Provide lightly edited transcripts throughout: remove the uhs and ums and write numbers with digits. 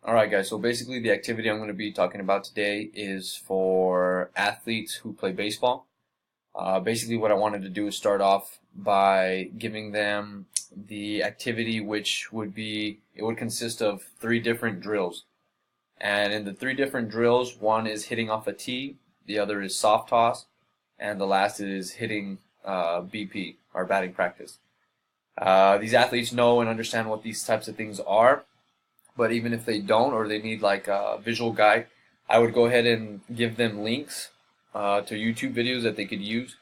Alright guys, so basically the activity I'm going to be talking about today is for athletes who play baseball. Basically what I wanted to do is start off by giving them the activity it would consist of three different drills. And in the three different drills, one is hitting off a tee, the other is soft toss, and the last is hitting BP, or batting practice. These athletes know and understand what these types of things are. But even if they don't, or they need like a visual guide, I would go ahead and give them links to YouTube videos that they could use.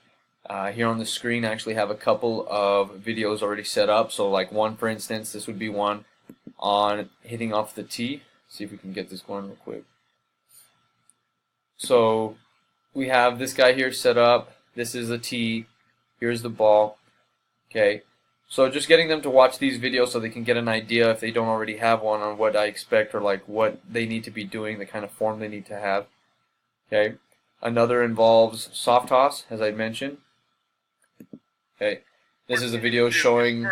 Here on the screen, I actually have a couple of videos already set up. So like one, for instance, this would be one on hitting off the tee. See if we can get this going real quick. So we have this guy here set up. This is a tee. Here's the ball. Okay. So just getting them to watch these videos so they can get an idea, if they don't already have one, on what I expect or like what they need to be doing, the kind of form they need to have. Okay. Another involves soft toss, as I mentioned. Okay. This is a video showing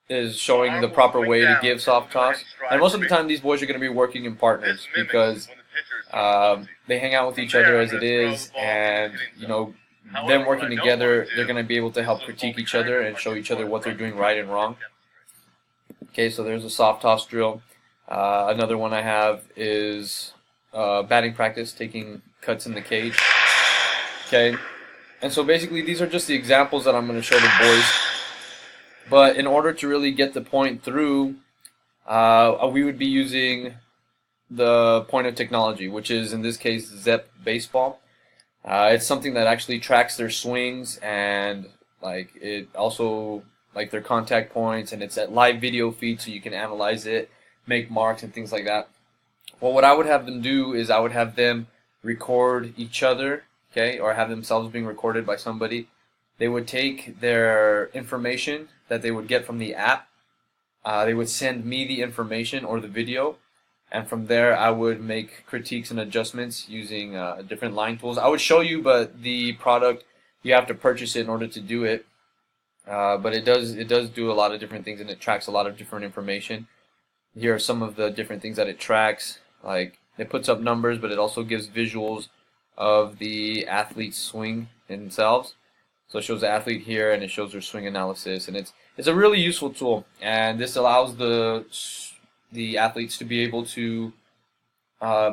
the proper way to give soft toss. And most of the time these boys are going to be working in partners because they hang out with each other as it is, and them working together, they're going to be able to help critique each other and show each other what they're doing right and wrong. Okay, so there's a soft toss drill. Another one I have is batting practice, taking cuts in the cage. Okay, and so basically these are just the examples that I'm going to show the boys. But in order to really get the point through, we would be using the point of technology, which is in this case Zep Baseball. It's something that actually tracks their swings, and it also their contact points, and it's at live video feed, so you can analyze it, make marks and things like that. Well, what I would have them do is I would have them record each other, okay, or have themselves being recorded by somebody. They would take their information that they would get from the app. They would send me the information or the video. And from there, I would make critiques and adjustments using different line tools. I would show you, but the product, you have to purchase it in order to do it. But it does do a lot of different things, and it tracks a lot of different information. Here are some of the different things that it tracks. Like, it puts up numbers, but it also gives visuals of the athlete's swing themselves. So it shows the athlete here, and it shows their swing analysis, and it's a really useful tool. And this allows the athletes to be able to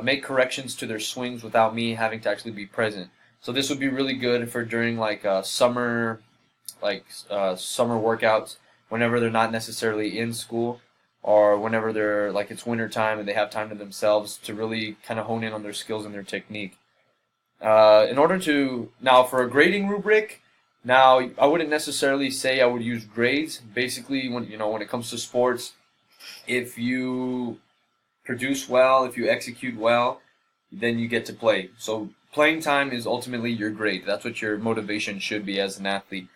make corrections to their swings without me having to actually be present. So this would be really good for during summer workouts, whenever they're not necessarily in school, or whenever they're it's winter time and they have time to themselves to really kind of hone in on their skills and their technique. In order to now for a grading rubric. Now, I wouldn't necessarily say I would use grades. Basically, when it comes to sports, if you produce well, if you execute well, then you get to play. So playing time is ultimately your grade. That's what your motivation should be as an athlete.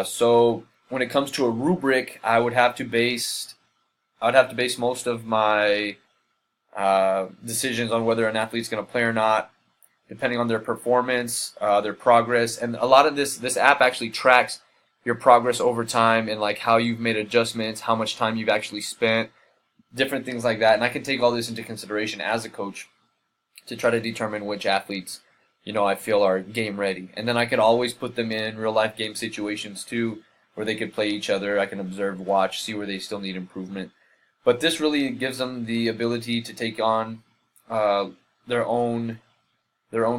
So when it comes to a rubric, I would have to base most of my decisions on whether an athlete's going to play or not, depending on their performance, their progress. And a lot of this app actually tracks your progress over time, and how you've made adjustments, how much time you've actually spent, different things like that. And I can take all this into consideration as a coach to try to determine which athletes, I feel are game ready. And then I could always put them in real life game situations too, where they could play each other. I can observe, watch, see where they still need improvement. But this really gives them the ability to take on their own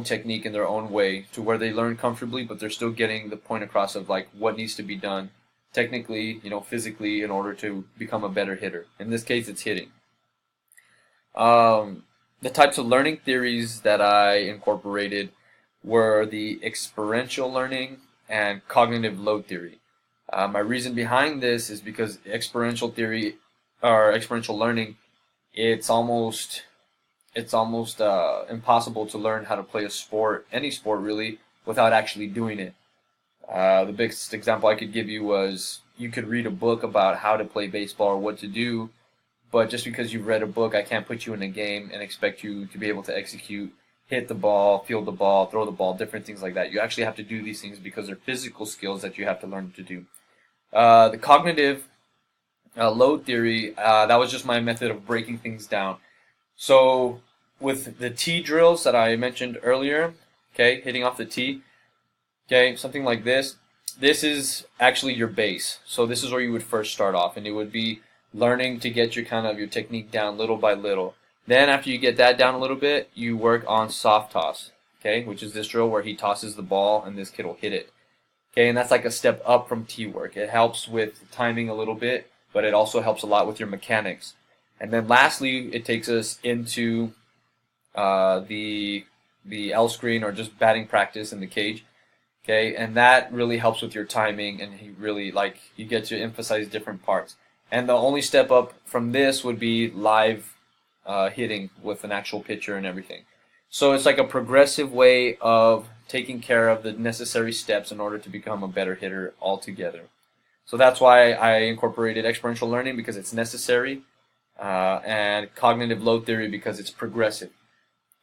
technique in their own way, to where they learn comfortably, but they're still getting the point across of what needs to be done technically, physically, in order to become a better hitter. In this case, it's hitting. The types of learning theories that I incorporated were the experiential learning and cognitive load theory. My reason behind this is because experiential theory or experiential learning, it's almost impossible to learn how to play a sport, any sport really, without actually doing it. The biggest example I could give you was you could read a book about how to play baseball or what to do, but just because you've read a book, I can't put you in a game and expect you to be able to execute, hit the ball, field the ball, throw the ball, different things like that. You actually have to do these things because they're physical skills that you have to learn to do. The cognitive load theory, that was just my method of breaking things down. So with the T drills that I mentioned earlier, okay, hitting off the T, okay, something like this. This is actually your base. So this is where you would first start off, and it would be learning to get your kind of your technique down little by little. Then after you get that down a little bit, you work on soft toss, okay, which is this drill where he tosses the ball and this kid will hit it. Okay, and that's like a step up from T work. It helps with timing a little bit, but it also helps a lot with your mechanics. And then lastly, it takes us into the L screen or just batting practice in the cage. Okay, and that really helps with your timing, and he really like you get to emphasize different parts. And the only step up from this would be live hitting with an actual pitcher and everything. So it's like a progressive way of taking care of the necessary steps in order to become a better hitter altogether. So that's why I incorporated experiential learning, because it's necessary, and cognitive load theory because it's progressive.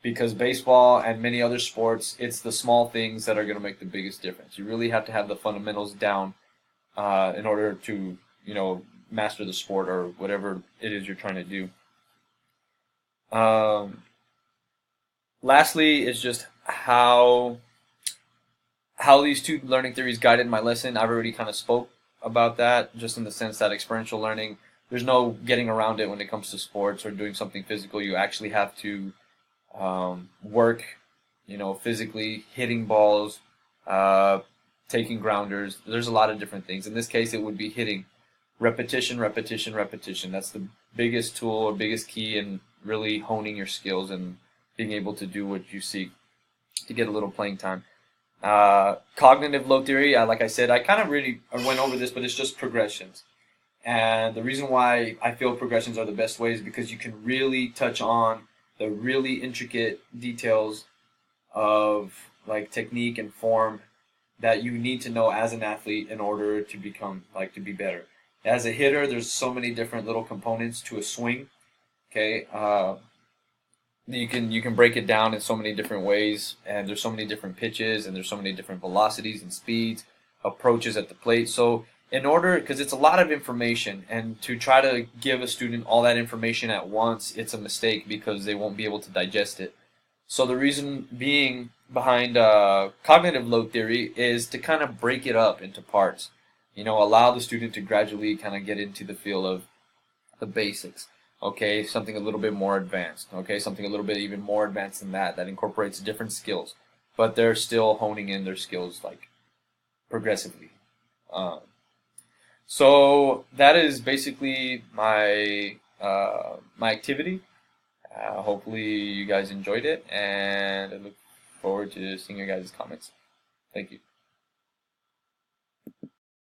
Because baseball and many other sports, it's the small things that are going to make the biggest difference. You really have to have the fundamentals down in order to, master the sport or whatever it is you're trying to do. Lastly, is just how these two learning theories guided my lesson. I've already kind of spoke about that, just in the sense that experiential learning, there's no getting around it when it comes to sports or doing something physical. You actually have to work, physically, hitting balls, taking grounders. There's a lot of different things. In this case, it would be hitting. Repetition, repetition, repetition. That's the biggest tool or biggest key in really honing your skills and being able to do what you seek to get a little playing time. Cognitive load theory, like I said, I kind of really went over this, but it's just progressions. And the reason why I feel progressions are the best way is because you can really touch on the really intricate details of like technique and form that you need to know as an athlete in order to become to be better. As a hitter, there's so many different little components to a swing. Okay, you can break it down in so many different ways, and there's so many different pitches, and there's so many different velocities and speeds, approaches at the plate. So in order, because it's a lot of information, and to try to give a student all that information at once, it's a mistake because they won't be able to digest it. So the reason being behind cognitive load theory is to kind of break it up into parts. Allow the student to gradually kind of get into the feel of the basics. Okay, something a little bit more advanced. Okay, something a little bit even more advanced than that incorporates different skills, but they're still honing in their skills progressively. So that is basically my activity. Hopefully you guys enjoyed it, and I look forward to seeing your guys' comments. Thank you.